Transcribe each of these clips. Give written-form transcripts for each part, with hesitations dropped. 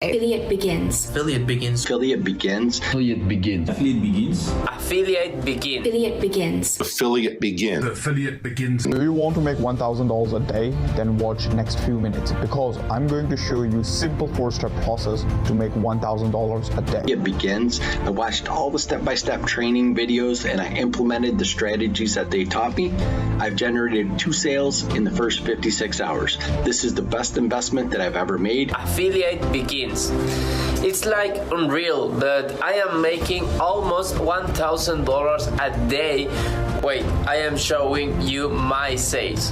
Affiliate begins. Affiliate begins. Affiliate begins. Affiliate begins. Affiliate begins. Affiliate begin. Affiliate begins. Affiliate begins. Affiliate begins. Do you want to make $1,000 a day? Then watch next few minutes because I'm going to show you simple 4-step process to make $1,000 a day. It begins. I watched all the step-by-step training videos and I implemented the strategies that they taught me. I've generated 2 sales in the first 56 hours. This is the best investment that I've ever made. Affiliate begins. It's like unreal, but I am making almost $1,000 a day. Wait, I am showing you my sales.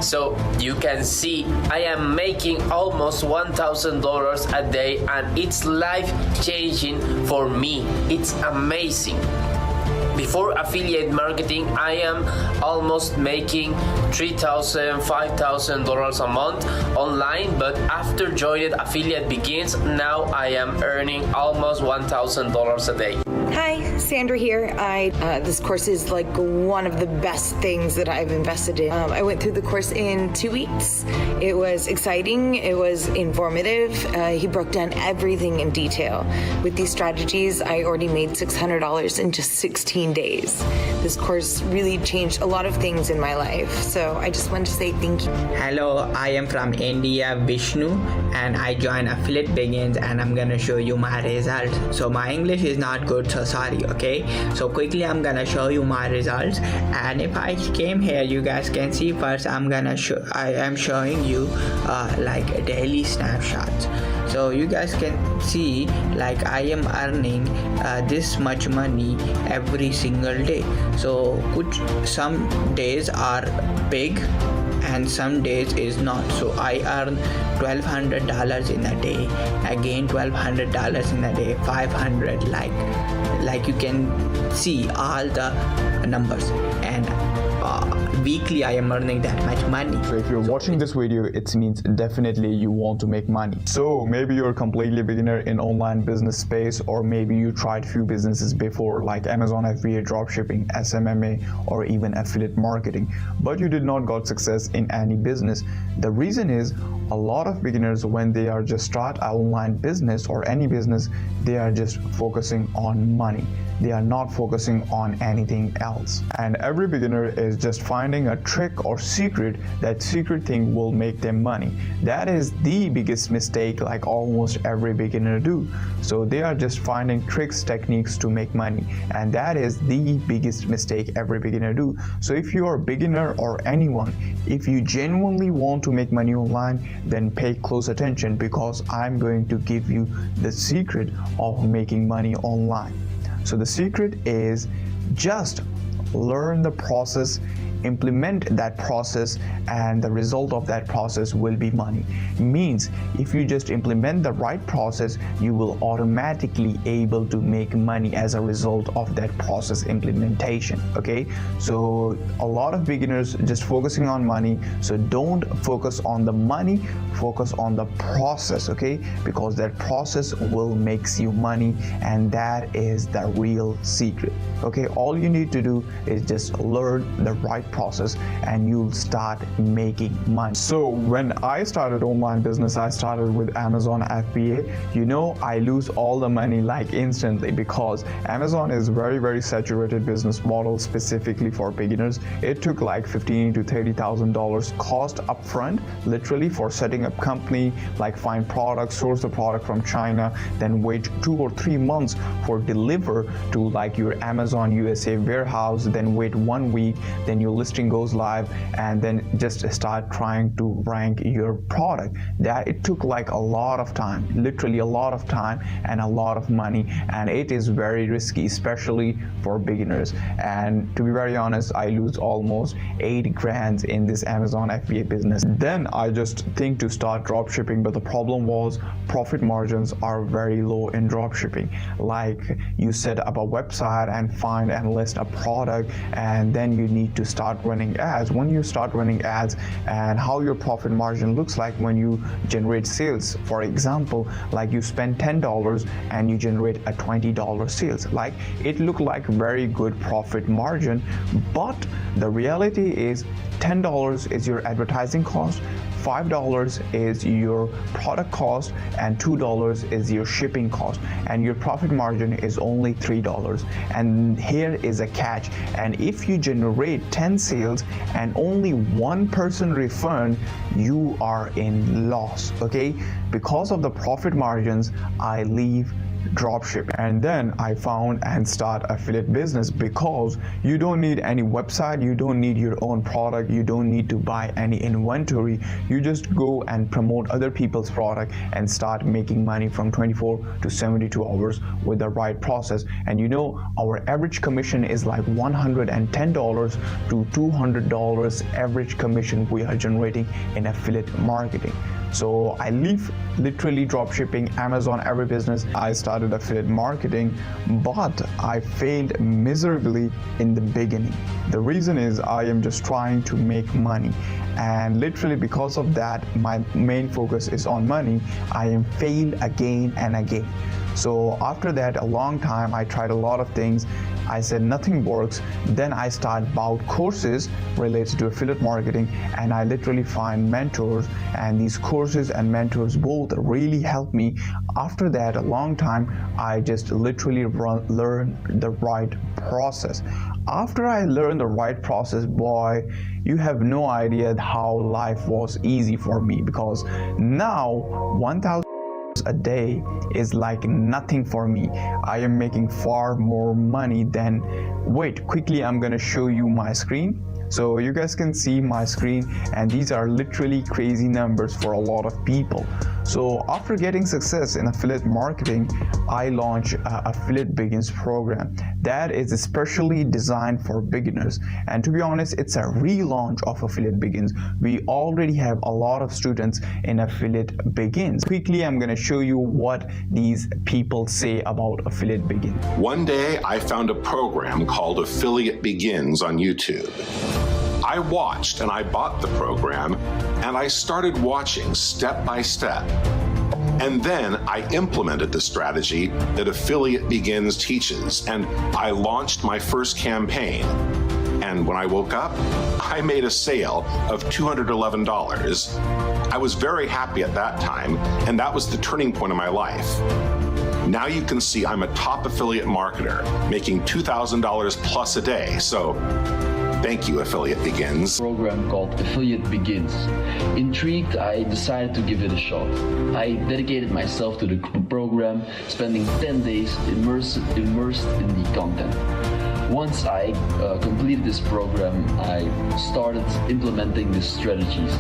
So you can see I am making almost $1,000 a day and it's life changing for me. It's amazing. Before affiliate marketing, I am almost making $3,000, $5,000 a month online, but after joining Affiliate Begins, now I am earning almost $1,000 a day. Hi, Sandra here. This course is like one of the best things that I've invested in. I went through the course in 2 weeks. It was exciting. It was informative. He broke down everything in detail. With these strategies, I already made $600 in just 16 days. This course really changed a lot of things in my life. So I just want to say thank you. Hello, I am from India, Vishnu, and I joined Affiliate Begins and I'm gonna show you my results. So my English is not good, so sorry, okay? So quickly I'm gonna show you my results, and if I came here, you guys can see first I am showing you like daily snapshots. So you guys can see like I am earning this much money every single day. So some days are big and some days is not. So I earn $1,200 in a day, again $1,200 in a day, 500, like you can see all the numbers, and weekly I am earning that much money. So if you're watching this video, it means definitely you want to make money. So maybe you're completely beginner in online business space, or maybe you tried few businesses before like Amazon FBA, dropshipping, SMMA, or even affiliate marketing, but you did not got success in any business. The reason is a lot of beginners, when they are just start an online business or any business, they are just focusing on money. They are not focusing on anything else. And every beginner is just finding a trick or secret. That secret thing will make them money. That is the biggest mistake like almost every beginner do. So they are just finding tricks, techniques to make money. And that is the biggest mistake every beginner do. So if you are a beginner or anyone, if you genuinely want to make money online, then pay close attention because I'm going to give you the secret of making money online. So the secret is just learn the process, implement that process, and the result of that process will be money. Means if you just implement the right process, you will automatically able to make money as a result of that process implementation. Okay, so a lot of beginners just focusing on money. So don't focus on the money, focus on the process, okay? Because that process will makes you money, and that is the real secret. Okay, all you need to do is just learn the right process and you'll start making money. So when I started online business, I started with Amazon FBA. You know, I lose all the money like instantly because Amazon is very saturated business model specifically for beginners. It took like $15,000 to $30,000 cost upfront, literally, for setting up company, like find products, source the product from China, then wait 2 or 3 months for deliver to like your Amazon USA warehouse, then wait 1 week, then your listing goes live, and then just start trying to rank your product. That it took like a lot of time, literally a lot of time and a lot of money, and it is very risky, especially for beginners. And to be very honest, I lose almost 80 grand in this Amazon FBA business. Then I just think to start drop shipping, but the problem was profit margins are very low in drop shipping. Like you set up a website and find and list a product, and then you need to start start running ads. When you start running ads and how your profit margin looks like when you generate sales. For example, like you spend $10 and you generate a $20 sales. Like it looked like very good profit margin, but the reality is $10 is your advertising cost, $5 is your product cost, and $2 is your shipping cost, and your profit margin is only $3. And here is a catch, and if you generate 10 sales and only one person refund, you are in loss. Okay, because of the profit margins, I leave dropship, and then I found and start affiliate business, because you don't need any website, you don't need your own product, you don't need to buy any inventory. You just go and promote other people's product and start making money from 24 to 72 hours with the right process. And you know, our average commission is like $110 to $200 average commission we are generating in affiliate marketing. So I leave literally dropshipping, Amazon, every business. I started affiliate marketing, but I failed miserably in the beginning. The reason is I am just trying to make money, and literally because of that, my main focus is on money. I am failed again and again. So after that, a long time, I tried a lot of things. I said nothing works. Then I start bought courses related to affiliate marketing, and I literally find mentors, and these courses and mentors both really help me. After that, a long time, I just literally learn the right process. After I learned the right process, boy, you have no idea how life was easy for me, because now 1,000 a day is like nothing for me. I am making far more money than, wait, quickly I'm gonna show you my screen. So you guys can see my screen, and these are literally crazy numbers for a lot of people. So after getting success in affiliate marketing, I launched Affiliate Begins program that is especially designed for beginners. And to be honest, it's a relaunch of Affiliate Begins. We already have a lot of students in Affiliate Begins. Quickly, I'm going to show you what these people say about Affiliate Begins. One day, I found a program called Affiliate Begins on YouTube. I watched and I bought the program, and I started watching step by step. And then I implemented the strategy that Affiliate Begins teaches, and I launched my first campaign. And when I woke up, I made a sale of $211. I was very happy at that time, and that was the turning point of my life. Now you can see I'm a top affiliate marketer, making $2,000 plus a day. So thank you, Affiliate Begins. Program called Affiliate Begins. Intrigued, I decided to give it a shot. I dedicated myself to the program, spending 10 days immersed in the content. Once I completed this program, I started implementing the strategies.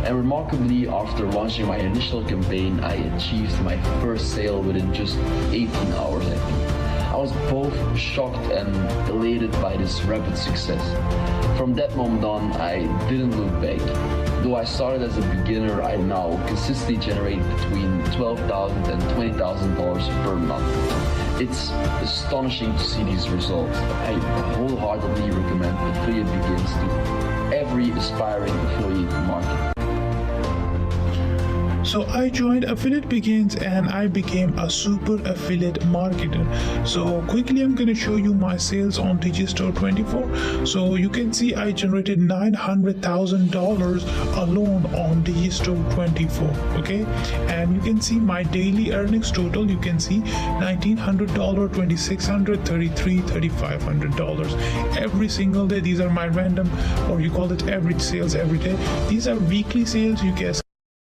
And remarkably, after launching my initial campaign, I achieved my first sale within just 18 hours, I think. I was both shocked and elated by this rapid success. From that moment on, I didn't look back. Though I started as a beginner, I now consistently generate between $12,000 and $20,000 per month. It's astonishing to see these results. I wholeheartedly recommend Affiliate Begins to every aspiring affiliate marketer. So I joined Affiliate Begins and I became a super affiliate marketer. So quickly I'm going to show you my sales on Digistore 24. So you can see I generated $900,000 alone on Digistore 24. Okay, and you can see my daily earnings total. You can see $1,900, $2,600, $3,300, $3,500 every single day. These are my random, or you call it average sales every day. These are weekly sales, you guess.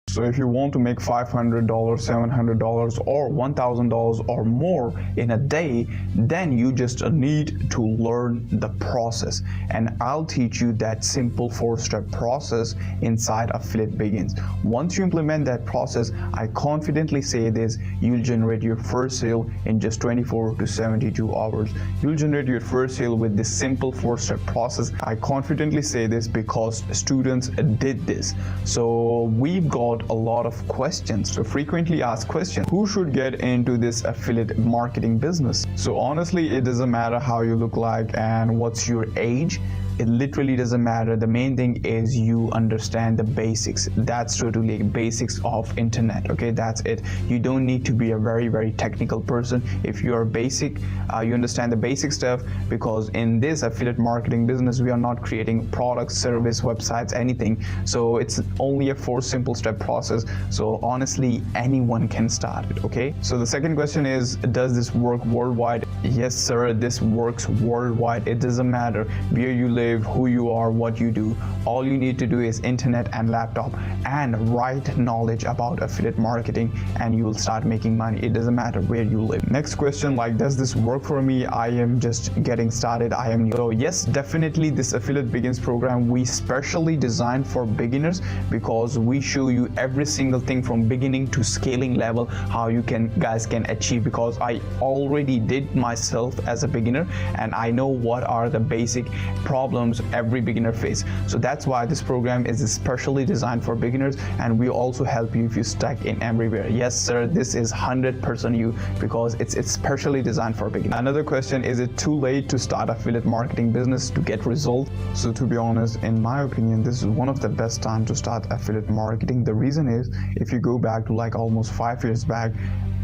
So if you want to make $500, $700, or $1,000 or more in a day, then you just need to learn the process. And I'll teach you that simple 4-step process inside Affiliate Begins. Once you implement that process, I confidently say this, you'll generate your first sale in just 24 to 72 hours. You'll generate your first sale with this simple 4-step process. I confidently say this because students did this. So we've got a lot of questions, so frequently asked questions. Who should get into this affiliate marketing business? So honestly, it doesn't matter how you look like and what's your age. It literally doesn't matter. The main thing is you understand the basics. That's totally basics of internet. Okay, that's it. You don't need to be a very technical person. If you are basic, you understand the basic stuff, because in this affiliate marketing business we are not creating products, service, websites, anything. So it's only a 4 simple step process. So honestly, anyone can start it. Okay, so the second question is, does this work worldwide? Yes sir, this works worldwide. It doesn't matter where you live, who you are, what you do. All you need to do is internet and laptop and right knowledge about affiliate marketing, and you will start making money. It doesn't matter where you live. Next question, like, does this work for me? I am just getting started. I am new. So yes, definitely this Affiliate Begins program we specially designed for beginners, because we show you every single thing from beginning to scaling level, how you guys can achieve, because I already did myself as a beginner and I know what are the basic problems every beginner face. So that's why this program is especially designed for beginners, and we also help you if you're stuck in everywhere. Yes sir, this is 100% you, because it's especially designed for beginners. Another question, is it too late to start affiliate marketing business to get results? So to be honest, in my opinion, this is one of the best time to start affiliate marketing. The reason is, if you go back to like almost 5 years back,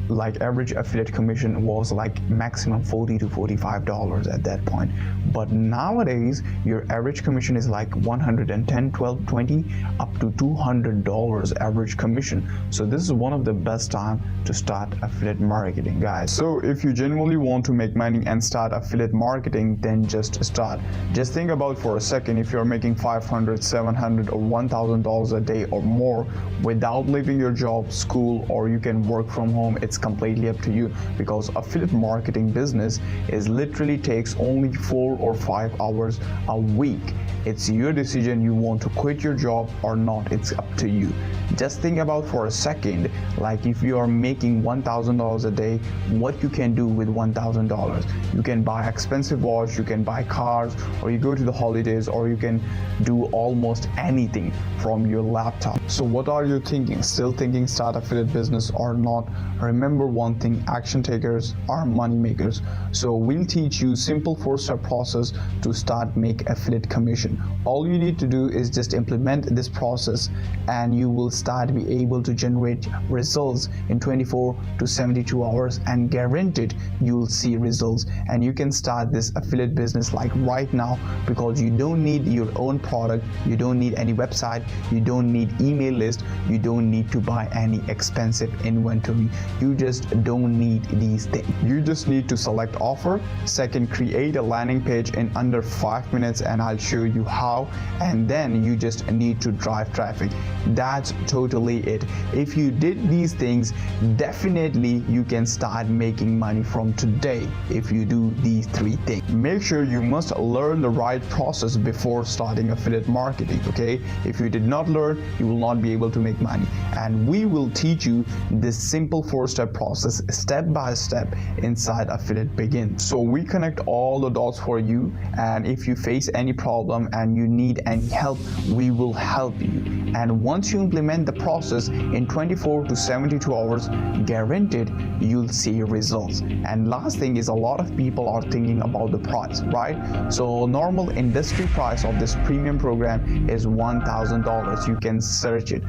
like average affiliate commission was like maximum $40 to $45 at that point. But nowadays your average commission is like $110, $12, $20 up to $200 average commission. So this is one of the best time to start affiliate marketing, guys. So if you genuinely want to make money and start affiliate marketing, then just start. Just think about for a second, if you're making $500, $700 or $1,000 a day or more without leaving your job, school, or you can work from home, it's completely up to you, because affiliate marketing business is literally takes only 4 or 5 hours a week. It's your decision, you want to quit your job or not. It's up to you. Just think about for a second, like if you are making $1,000 a day, what you can do with $1,000. You can buy expensive watch, you can buy cars, or you go to the holidays, or you can do almost anything from your laptop. So what are you thinking? Still thinking start affiliate business or not? Remember one thing, action takers are money makers. So we'll teach you simple 4-step process to start make affiliate commission. All you need to do is just implement this process, and you will start be able to generate results in 24 to 72 hours, and guaranteed you'll see results. And you can start this affiliate business like right now, because you don't need your own product, you don't need any website, you don't need email list, you don't need to buy any expensive inventory. You just don't need these things. You just need to select offer. Second, create a landing page in under 5 minutes, and I'll show you how. And then you just need to drive traffic. That's totally it. If you did these things, definitely you can start making money from today if you do these 3 things. Make sure you must learn the right process before starting affiliate marketing. Okay, if you did not learn, you will not be able to make money, and we will teach you this simple 4-step process step by step inside Affiliate Begins. So we connect all the dots for you, and if you face any problem and you need any help, we will help you. And once you implement the process in 24 to 72 hours, guaranteed you'll see results. And last thing is, a lot of people are thinking about the price, right? So normal industry price of this premium program is $1,000. You can search it,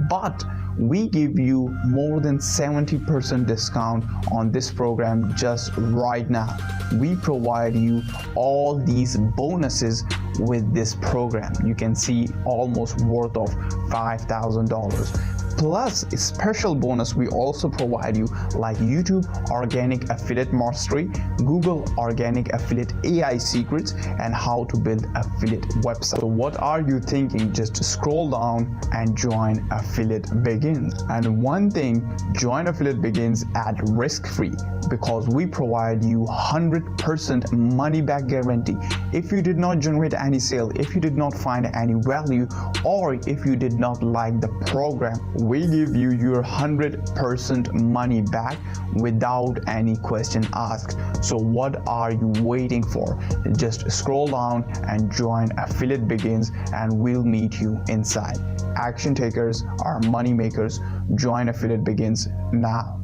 but we give you more than 70% discount on this program just right now. We provide you all these bonuses with this program. You can see almost worth of $5,000. Plus a special bonus we also provide you, like YouTube Organic Affiliate Mastery, Google Organic Affiliate AI Secrets, and how to build affiliate website. So what are you thinking? Just scroll down and join Affiliate Begins. And one thing, join Affiliate Begins at risk-free, because we provide you 100% money back guarantee. If you did not generate any sale, if you did not find any value, or if you did not like the program, we give you your 100% money back without any question asked. So what are you waiting for? Just scroll down and join Affiliate Begins, and we'll meet you inside. Action takers are money makers. Join Affiliate Begins now.